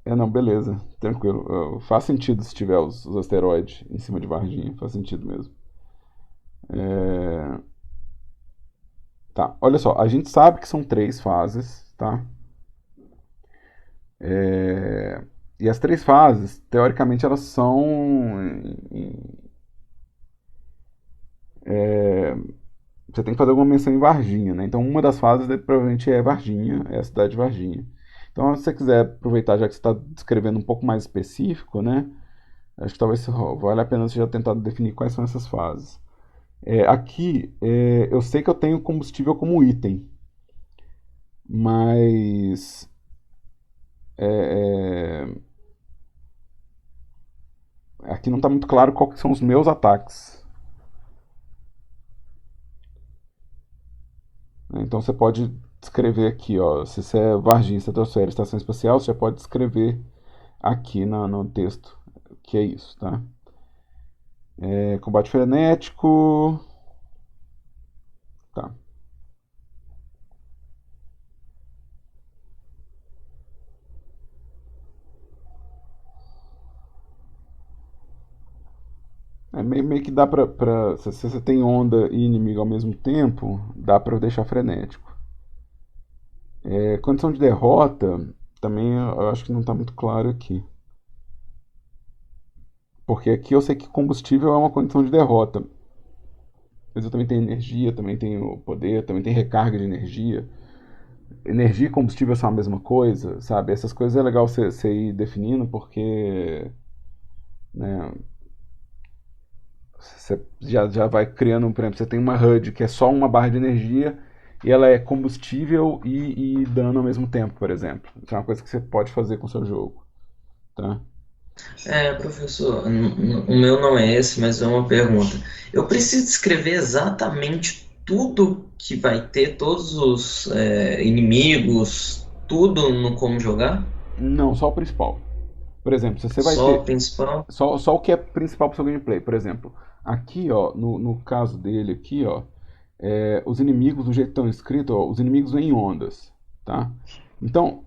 Não, beleza, tranquilo. Faz sentido se tiver os asteroides em cima de Varginha, faz sentido mesmo. Tá, olha só, a gente sabe que são 3 fases, tá? E as 3 fases, teoricamente, elas são. Você tem que fazer alguma menção em Varginha, né? Então, uma das fases provavelmente é Varginha, é a cidade de Varginha. Então, se você quiser aproveitar, já que você está descrevendo um pouco mais específico, né? Acho que talvez valha a pena você já tentar definir quais são essas fases. Aqui, eu sei que eu tenho combustível como item, mas aqui não está muito claro quais são os meus ataques. Então você pode escrever aqui, ó, se você é Varginha, Estratosfera, Estação Espacial, você já pode escrever aqui no texto que é isso, tá? Combate frenético. Tá. Meio que dá se você tem onda e inimigo ao mesmo tempo, dá pra deixar frenético. Condição de derrota, também eu acho que não tá muito claro aqui. Porque aqui eu sei que combustível é uma condição de derrota. Mas eu também tenho energia, também tenho poder, também tenho recarga de energia. Energia e combustível são a mesma coisa, sabe? Essas coisas é legal você ir definindo, porque né, você já vai criando, por exemplo, você tem uma HUD que é só uma barra de energia e ela é combustível e dano ao mesmo tempo, por exemplo. Isso é uma coisa que você pode fazer com o seu jogo, tá? Professor, o meu não é esse, mas é uma pergunta. Eu preciso escrever exatamente tudo que vai ter, todos os inimigos, tudo no como jogar? Não, só o principal. Por exemplo, se você vai Só o ter principal? só o que é principal para o seu gameplay. Por exemplo, aqui, ó, no caso dele aqui, ó, os inimigos, do jeito que estão escritos, ó, os inimigos vêm em ondas, tá? Então,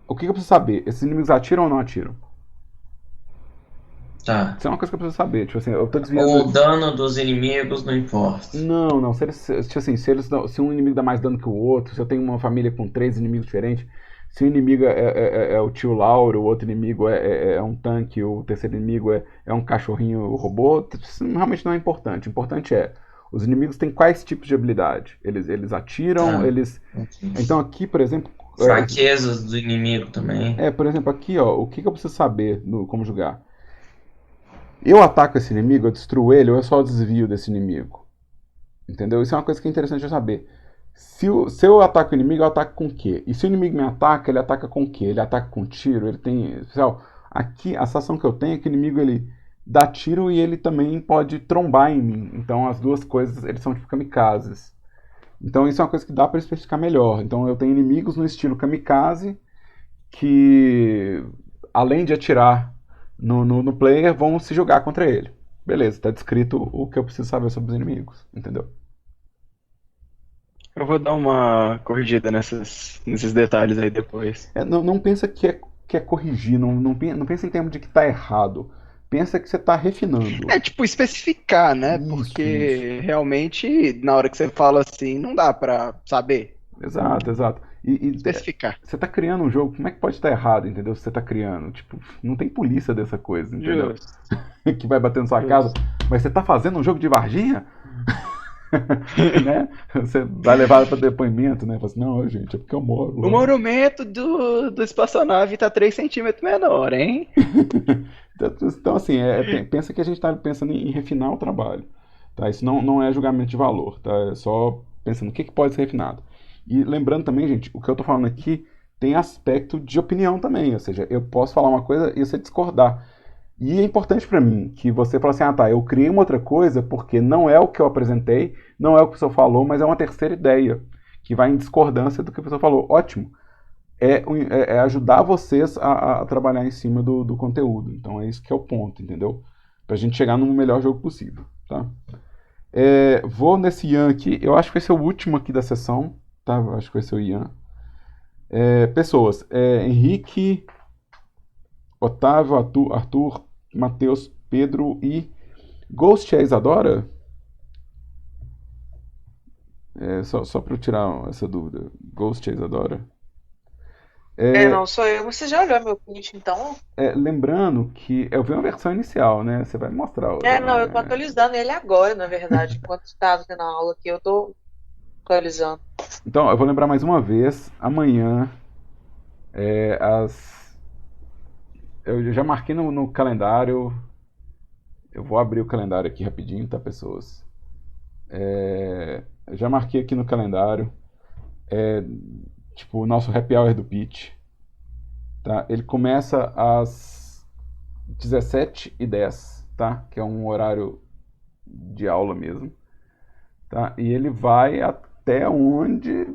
o que eu preciso saber? Esses inimigos atiram ou não atiram? Tá. Isso é uma coisa que eu preciso saber. Tipo assim, eu tô O desviando. dano dos inimigos não importa. Não, não. Tipo assim, se um inimigo dá mais dano que o outro, se eu tenho uma família com três inimigos diferentes, se o inimigo é o tio Lauro, o outro inimigo é um tanque, o terceiro inimigo é um cachorrinho robô, isso realmente não é importante. O importante é, os inimigos têm quais tipos de habilidade? Eles atiram, Tá. eles. Ok. Então aqui, por exemplo. Fraquezas do inimigo também. Por exemplo, aqui, ó, o que eu preciso saber no como jogar? Eu ataco esse inimigo, eu destruo ele, ou eu só desvio desse inimigo? Entendeu? Isso é uma coisa que é interessante eu saber. Se eu ataco o inimigo, eu ataco com o quê? E se o inimigo me ataca, ele ataca com o quê? Ele ataca com tiro, ele tem. Pessoal, aqui a sensação que eu tenho é que o inimigo ele dá tiro e ele também pode trombar em mim. Então as duas coisas, eles são tipo kamikazes. Então isso é uma coisa que dá para especificar melhor. Então eu tenho inimigos no estilo kamikaze que, além de atirar no player, vão se jogar contra ele. Beleza, está descrito o que eu preciso saber sobre os inimigos, entendeu? Eu vou dar uma corrigida nesses detalhes aí depois. Não pensa que é corrigir, não pensa em termos de que está errado. Pensa que você está refinando. É tipo especificar, né? Isso. Porque realmente, na hora que você fala assim, não dá pra saber. Exato, exato. Especificar. Você está criando um jogo, como é que pode estar errado, entendeu? Se você está criando. Tipo, não tem polícia dessa coisa, entendeu? Justo, Que vai bater na sua casa. justo. Mas você está fazendo um jogo de Varginha? Né? Você vai levar para depoimento, né? Fala assim, não, gente, é porque eu moro O lá. monumento do espaçonave tá 3 centímetros menor, hein? Então, assim, pensa que a gente está pensando em refinar o trabalho. Tá? Isso não é julgamento de valor, tá? É só pensando o que pode ser refinado. E lembrando também, gente, o que eu estou falando aqui tem aspecto de opinião também, ou seja, eu posso falar uma coisa e você discordar. E é importante para mim que você fale assim, ah tá, eu criei uma outra coisa porque não é o que eu apresentei, não é o que a pessoa falou, mas é uma terceira ideia, que vai em discordância do que a pessoa falou. Ótimo. É ajudar vocês a trabalhar em cima do conteúdo. Então é isso que é o ponto, entendeu? Pra gente chegar no melhor jogo possível, tá? Vou nesse Ian aqui, eu acho que vai ser o último aqui da sessão, tá? Eu acho que vai ser o Ian. Pessoas, Henrique, Otávio, Arthur, Matheus, Pedro e Ghost é a Isadora? Só para eu tirar essa dúvida. Ghost é a Isadora? Não sou eu. Você já olhou meu print, então? Lembrando que eu vi uma versão inicial, né? Você vai mostrar outra, Não, eu tô né? atualizando ele agora, na verdade. Enquanto estava tendo a aula aqui, eu tô atualizando. Então, eu vou lembrar mais uma vez. Amanhã, as... eu já marquei no calendário. Eu vou abrir o calendário aqui rapidinho, tá, pessoas? Eu já marquei aqui no calendário. Tipo, o nosso happy hour do Pitch. Tá? Ele começa às 17h10, tá? Que é um horário de aula mesmo. Tá? E ele vai até onde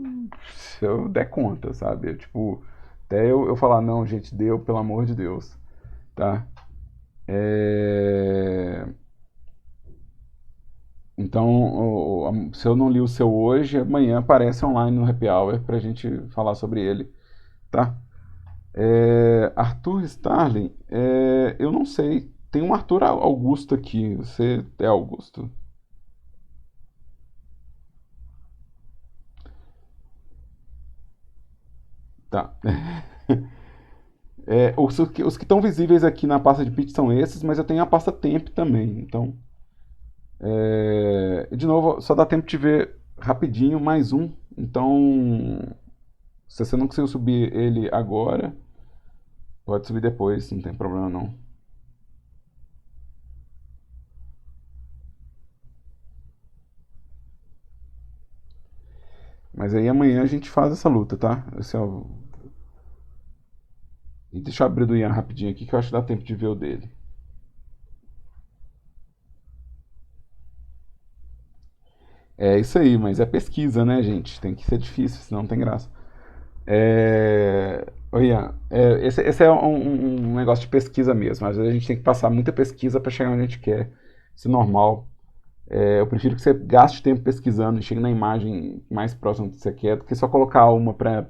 eu der conta, sabe? Tipo, até eu falar, não, gente, deu, pelo amor de Deus. Tá? Então, se eu não li o seu hoje, amanhã aparece online no Happy Hour pra gente falar sobre ele, tá? Arthur Starling, eu não sei. Tem um Arthur Augusto aqui. Você é Augusto? Tá. Os que estão visíveis aqui na pasta de pitch são esses, mas eu tenho a pasta temp também. Então, de novo, só dá tempo de ver rapidinho mais um. Então, se você não conseguiu subir ele agora, pode subir depois, não tem problema não. Mas aí amanhã a gente faz essa luta, tá? E deixa eu abrir do Ian rapidinho aqui que eu acho que dá tempo de ver o dele. É isso aí, mas é pesquisa, né, gente? Tem que ser difícil, senão não tem graça. Ô Ian, esse é um negócio de pesquisa mesmo. Às vezes a gente tem que passar muita pesquisa para chegar onde a gente quer. Isso é normal. Eu prefiro que você gaste tempo pesquisando e chegue na imagem mais próxima do que você quer do que só colocar uma para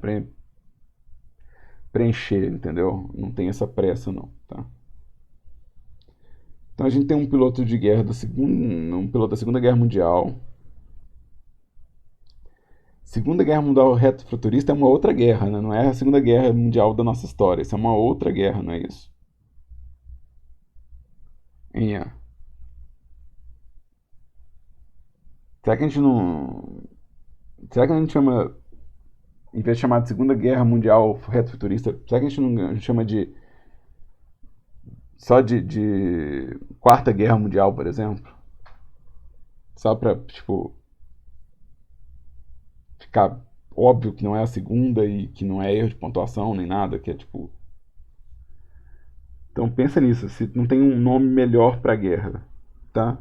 preencher, entendeu? Não tem essa pressa não, tá? Então a gente tem um piloto de guerra um piloto da Segunda Guerra Mundial. Segunda Guerra Mundial retrofuturista é uma outra guerra, né? Não é a Segunda Guerra Mundial da nossa história. Isso é uma outra guerra, não é isso? É. Será que a gente não. Será que a gente chama. Em vez de chamar de Segunda Guerra Mundial retrofuturista, será que a gente não chama de. Só de Quarta Guerra Mundial, por exemplo? Só pra, tipo, ficar óbvio que não é a segunda e que não é erro de pontuação nem nada, que é tipo. Então pensa nisso, se não tem um nome melhor pra guerra, tá?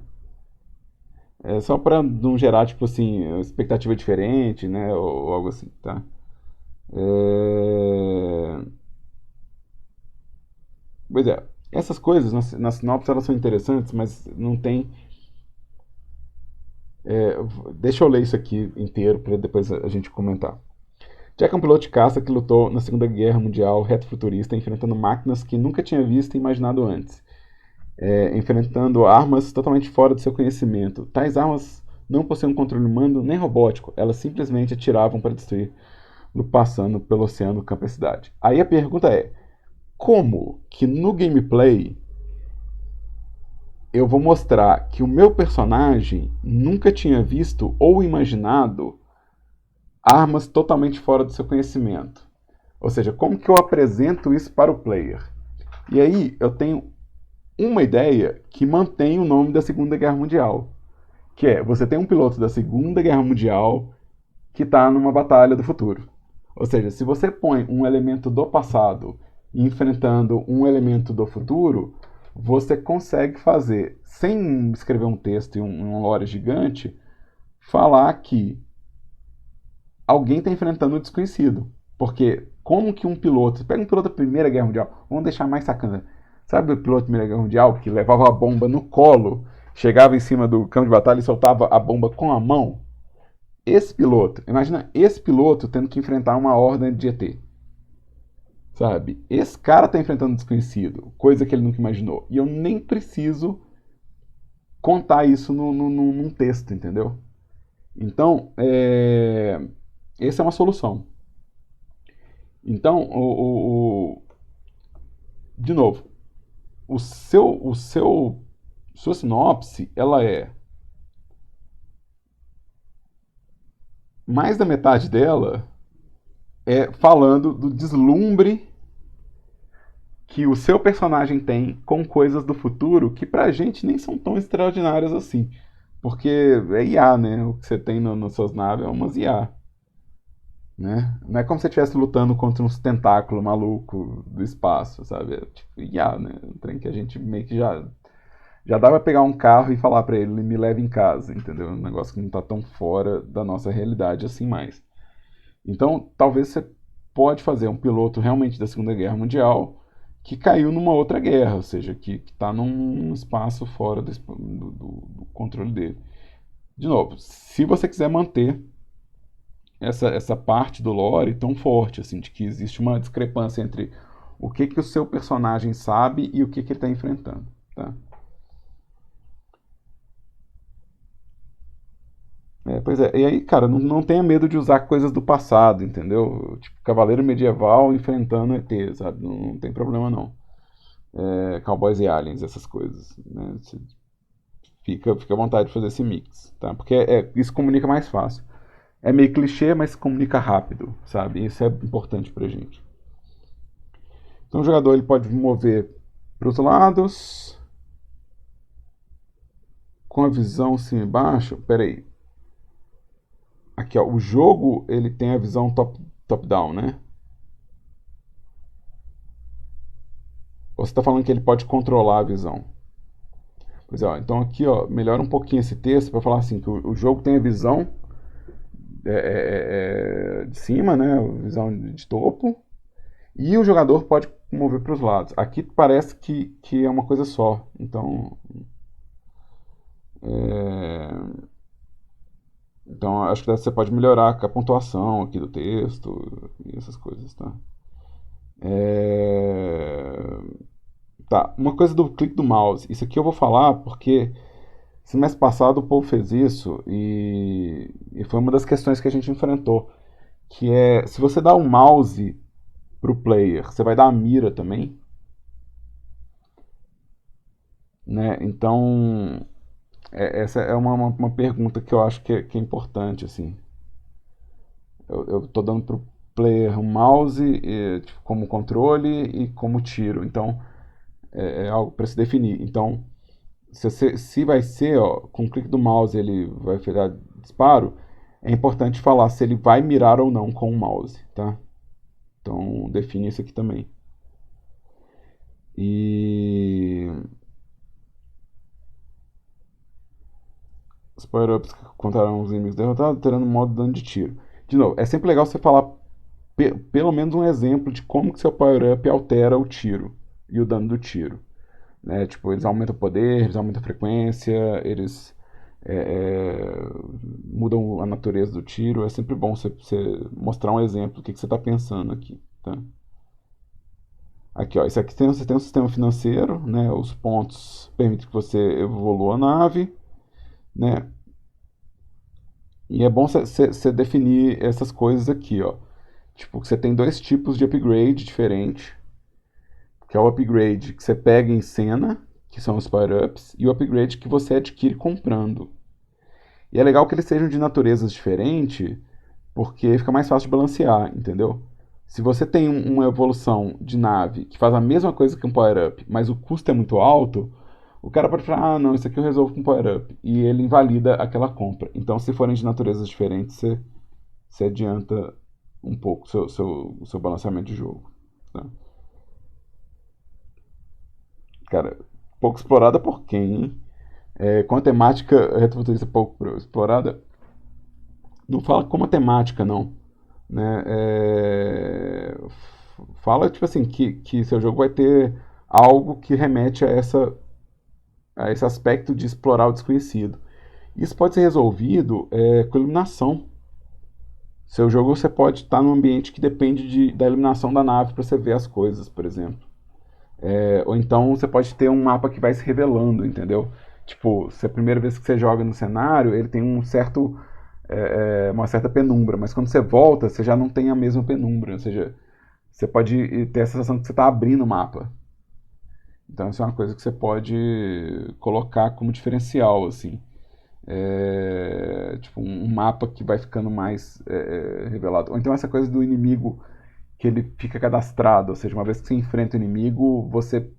É só pra não gerar, tipo assim, expectativa diferente, né? Ou algo assim, tá? É... Pois é, essas coisas na sinopse elas são interessantes, mas não tem. é, Deixa eu ler isso aqui inteiro para depois a gente comentar. Jack é um piloto de caça que lutou na Segunda Guerra Mundial retrofuturista, enfrentando máquinas que nunca tinha visto e imaginado antes, enfrentando armas totalmente fora do seu conhecimento. Tais armas não possuíam controle humano nem robótico, elas simplesmente atiravam para destruir, passando pelo oceano, campo e cidade. Aí a pergunta é: como que no gameplay eu vou mostrar que o meu personagem nunca tinha visto ou imaginado armas totalmente fora do seu conhecimento? Ou seja, como que eu apresento isso para o player? E aí eu tenho uma ideia que mantém o nome da Segunda Guerra Mundial, que é: você tem um piloto da Segunda Guerra Mundial que está numa batalha do futuro. Ou seja, se você põe um elemento do passado enfrentando um elemento do futuro, você consegue fazer, sem escrever um texto e um lore gigante, falar que alguém está enfrentando o desconhecido. Porque como que um piloto... Pega um piloto da Primeira Guerra Mundial, vamos deixar mais sacana. Sabe o piloto da Primeira Guerra Mundial que levava a bomba no colo, chegava em cima do campo de batalha e soltava a bomba com a mão? Esse piloto, imagina esse piloto tendo que enfrentar uma horda de ET. Sabe? Esse cara tá enfrentando um desconhecido, coisa que ele nunca imaginou. E eu nem preciso contar isso num texto, entendeu? Então, essa é uma solução. Então, de novo, sua sinopse, ela é mais da metade dela falando do deslumbre que o seu personagem tem com coisas do futuro que pra gente nem são tão extraordinárias assim. Porque é IA, né? O que você tem nas suas naves é umas IA. Né? Não é como se você estivesse lutando contra uns tentáculos maluco do espaço, sabe? É tipo IA, né? Um trem que a gente meio que já dá pra pegar um carro e falar pra ele: me leve em casa, entendeu? Um negócio que não tá tão fora da nossa realidade assim mais. Então, talvez você pode fazer um piloto realmente da Segunda Guerra Mundial que caiu numa outra guerra, ou seja, que está num espaço fora do controle dele. De novo, se você quiser manter essa parte do lore tão forte, assim, de que existe uma discrepância entre o que o seu personagem sabe e o que ele está enfrentando, tá? Pois é, e aí, cara, não tenha medo de usar coisas do passado, entendeu? Tipo, cavaleiro medieval enfrentando ET, sabe? Não tem problema não. Cowboys e aliens, essas coisas, né? Você fica à vontade de fazer esse mix, tá? Porque isso comunica mais fácil. É meio clichê, mas comunica rápido, sabe? Isso é importante pra gente. Então o jogador ele pode mover para os lados com a visão cima e baixo. Pera aí. Aqui, ó, o jogo ele tem a visão top-down, né? Ou você está falando que ele pode controlar a visão? Pois é, ó, então aqui, ó, melhora um pouquinho esse texto para falar assim que o jogo tem a visão de cima, né? A visão de topo, e o jogador pode mover para os lados. Aqui parece que é uma coisa só. Então, então acho que você pode melhorar a pontuação aqui do texto e essas coisas, tá? Tá, uma coisa do clique do mouse. Isso aqui eu vou falar porque semestre passado o povo fez isso e foi uma das questões que a gente enfrentou. Que é, se você dá um mouse pro player, você vai dar a mira também? Né? Então, essa é uma pergunta que eu acho que é importante, assim. Eu tô dando pro player um mouse tipo, como controle e como tiro. Então, é algo para se definir. Então, se vai ser, ó, com o clique do mouse ele vai virar disparo, é importante falar se ele vai mirar ou não com o mouse, tá? Então, define isso aqui também. E os power-ups que contarão os inimigos derrotados, terando um modo de dano de tiro. De novo, é sempre legal você falar pelo menos um exemplo de como que seu power-up altera o tiro e o dano do tiro. Né? Tipo, eles aumentam o poder, eles aumentam a frequência, eles é, é, mudam a natureza do tiro. É sempre bom você mostrar um exemplo do que você está pensando aqui. Tá? Aqui, ó, isso aqui você tem um sistema financeiro, né? Os pontos permitem que você evolua a nave, né? E é bom você definir essas coisas aqui, ó. Tipo, você tem dois tipos de upgrade diferentes, que é o upgrade que você pega em cena, que são os power-ups, e o upgrade que você adquire comprando. E é legal que eles sejam de naturezas diferentes, porque fica mais fácil de balancear, entendeu? Se você tem uma evolução de nave que faz a mesma coisa que um power-up, mas o custo é muito alto, o cara pode falar, ah, não, isso aqui eu resolvo com power-up. E ele invalida aquela compra. Então, se forem de naturezas diferentes, você adianta um pouco o seu balanceamento de jogo. Tá? Cara, pouco explorada por quem, hein? Com a temática retrofuturista pouco explorada, não fala como a temática, não. Né? Fala, tipo assim, que seu jogo vai ter algo que remete a esse aspecto de explorar o desconhecido. Isso pode ser resolvido com iluminação. Seu jogo você pode estar num ambiente que depende da iluminação da nave para você ver as coisas, por exemplo. Ou então você pode ter um mapa que vai se revelando, entendeu? Tipo, se é a primeira vez que você joga no cenário, ele tem uma certa penumbra, mas quando você volta, você já não tem a mesma penumbra, ou seja, você pode ter a sensação que você está abrindo o mapa. Então isso é uma coisa que você pode colocar como diferencial, assim. Tipo um mapa que vai ficando mais revelado. Ou então essa coisa do inimigo que ele fica cadastrado, ou seja, uma vez que você enfrenta o inimigo, você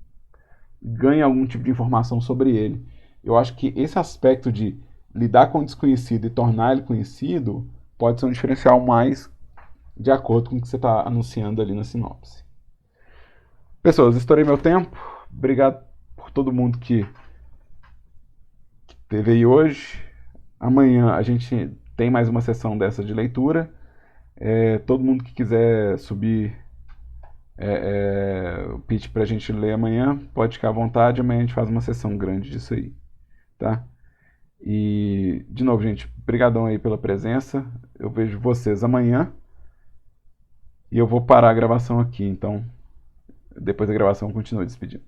ganha algum tipo de informação sobre ele. Eu acho que esse aspecto de lidar com o desconhecido e tornar ele conhecido pode ser um diferencial mais de acordo com o que você está anunciando ali na sinopse. Pessoas, estourei meu tempo. Obrigado por todo mundo que esteve aí hoje. Amanhã a gente tem mais uma sessão dessa de leitura. Todo mundo que quiser subir o pitch pra gente ler amanhã, pode ficar à vontade. Amanhã a gente faz uma sessão grande disso aí. Tá? E, de novo, gente, brigadão aí pela presença. Eu vejo vocês amanhã. E eu vou parar a gravação aqui, então depois da gravação eu continuo despedindo.